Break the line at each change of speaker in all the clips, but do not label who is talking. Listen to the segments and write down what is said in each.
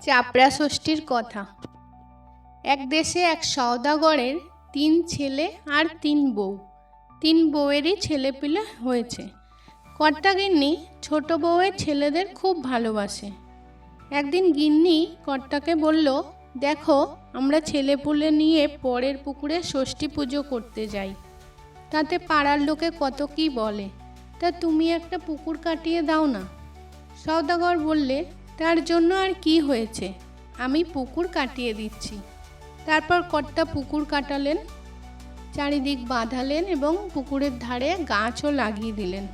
চাপড়া ষষ্ঠীর কথা। এক দেশে এক সওদাগরের 3 ছেলে আর 3 বউ। 3 বউয়েরই ছেলেপিলে হয়েছে। কর্তা গিন্নি ছোট বউয়ের ছেলেদের খুব ভালোবাসে। একদিন গিন্নি কর্তাকে বলল, দেখো আমরা ছেলেপুলে নিয়ে পরের পুকুরে ষষ্ঠী পুজো করতে যাই, তাতে পাড়ার লোকে কত কি বলে, তা তুমি একটা পুকুর কাটিয়ে দাও না। সওদাগর বললে, তার জন্য আর কি হয়েছে, আমি পুকুর কাটিয়ে দিচ্ছি। তারপর কর্তা পুকুর কাটালেন, চারিদিক বাঁধালেন এবং পুকুরের ধারে গাছও লাগিয়ে দিলেন।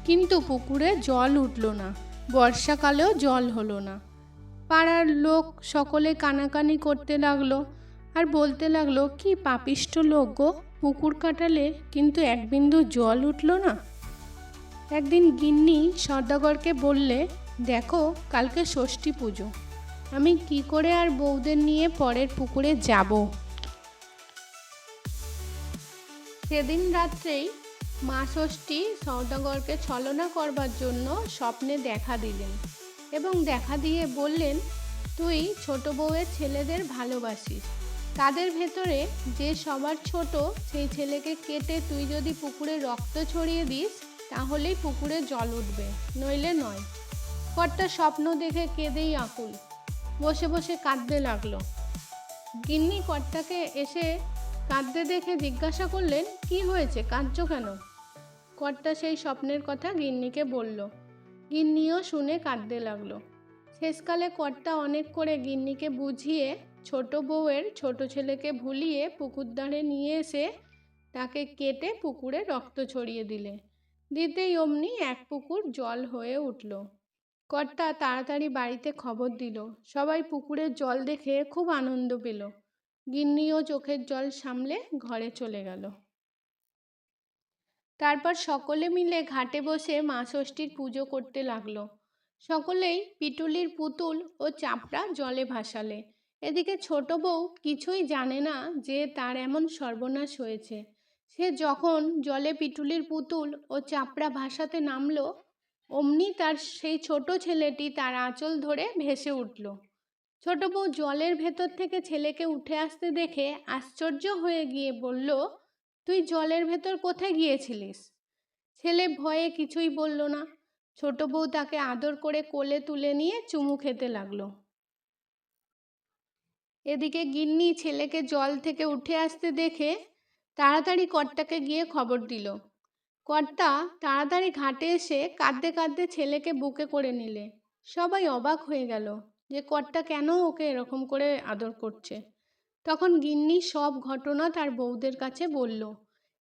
কিন্তু পুকুরে জল উঠল না, বর্ষাকালেও জল হলো না। পাড়ার লোক সকলে কানাকানি করতে লাগলো আর বলতে লাগলো, কি পাপিষ্ঠ লোক গো, পুকুর কাটালে কিন্তু এক বিন্দু জল উঠল না। একদিন গিন্নি সওদাগরকে বললে, দেখো কালকে ষষ্ঠী পুজো, আমি কি করে আর বউদের নিয়ে পরের পুকুরে যাব। সেদিন রাত্রেই মা ষষ্ঠী সওদাগরকে ছলনা করবার জন্য স্বপ্নে দেখা দিলেন এবং দেখা দিয়ে বললেন, তুই ছোট বউয়ের ছেলেদের ভালোবাসিস, তাদের ভেতরে যে সবার ছোট সেই ছেলেকে কেটে তুই যদি পুকুরে রক্ত ছড়িয়ে দিস তাহলেই পুকুরে জল উঠবে, নইলে নয়। কর্তা স্বপ্ন দেখে কেঁদেই আকুল, বসে বসে কাঁদতে লাগলো। গিন্নি কর্তাকে এসে কাঁদতে দেখে জিজ্ঞাসা করলেন, কি হয়েছে, কাঁদছো কেন? কর্তা সেই স্বপ্নের কথা গিন্নিকে বলল। গিন্নিও শুনে কাঁদতে লাগলো। শেষকালে কর্তা অনেক করে গিন্নিকে বুঝিয়ে ছোট বউয়ের ছোট ছেলেকে ভুলিয়ে পুকুর ধারে নিয়ে এসে তাকে কেটে পুকুরে রক্ত ছড়িয়ে দিতেই অমনি এক পুকুর জল হয়ে উঠল। কর্তা তাড়াতাড়ি বাড়িতে খবর দিল। সবাই পুকুরের জল দেখে খুব আনন্দ পেল। গিন্নিও চোখের জল সামলে ঘরে চলে গেল। তারপর সকলে মিলে ঘাটে বসে মা ষষ্ঠীর পুজো করতে লাগলো। সকলেই পিটুলির পুতুল ও চাপড়া জলে ভাসালে। এদিকে ছোট বউ কিছুই জানে না যে তার এমন সর্বনাশ হয়েছে। সে যখন জলে পিটুলির পুতুল ও চাপড়া ভাসাতে নামলো, অমনি তার সেই ছোট ছেলেটি তার আঁচল ধরে ভেসে উঠল। ছোট বউ জলের ভেতর থেকে ছেলেকে উঠে আসতে দেখে আশ্চর্য হয়ে গিয়ে বলল, তুই জলের ভেতর কোথায় গিয়েছিলিস? ছেলে ভয়ে কিছুই বলল না। ছোট বউ তাকে আদর করে কোলে তুলে নিয়ে চুমু খেতে লাগলো। এদিকে গিন্নি ছেলেকে জল থেকে উঠে আসতে দেখে তাড়াতাড়ি কর্তাকে গিয়ে খবর দিল। কর্তা তাড়াতাড়ি ঘাটে এসে কাঁদতে কাঁদতে ছেলেকে বুকে করে নিলে। সবাই অবাক হয়ে গেল যে কর্তা কেন ওকে এরকম করে আদর করছে। তখন গিন্নি সব ঘটনা তার বউদের কাছে বলল।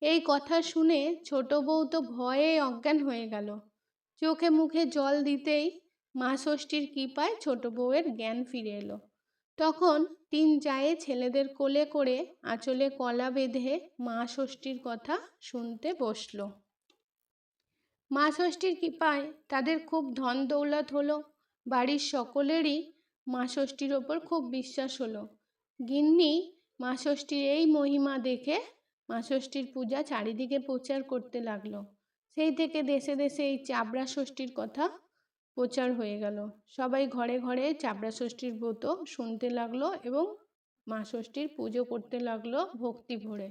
এই কথা শুনে ছোট বউ তো ভয়ে অজ্ঞান হয়ে গেল। চোখে মুখে জল দিতেই মা ষষ্ঠীর কৃপায় ছোট বউয়ের জ্ঞান ফিরে এলো। তখন 3 জায়ে ছেলেদের কোলে করে আঁচলে কলা বেঁধে মা ষষ্ঠীর কথা শুনতে বসলো। মা ষষ্ঠীর কৃপায় তাদের খুব ধন দৌলত হলো। বাড়ির সকলেরই মা ষষ্ঠীর ওপর খুব বিশ্বাস হলো। গিন্নি মা ষষ্ঠীর এই মহিমা দেখে মা ষষ্ঠীর পূজা চারিদিকে প্রচার করতে লাগলো। সেই থেকে দেশে দেশে এই চাপড়া ষষ্ঠীর কথা প্রচার হয়ে গেল। সবাই ঘরে ঘরে চাপড়া ষষ্ঠীর ব্রত শুনতে লাগলো এবং মা ষষ্ঠীর পুজো করতে লাগলো ভক্তি ভরে।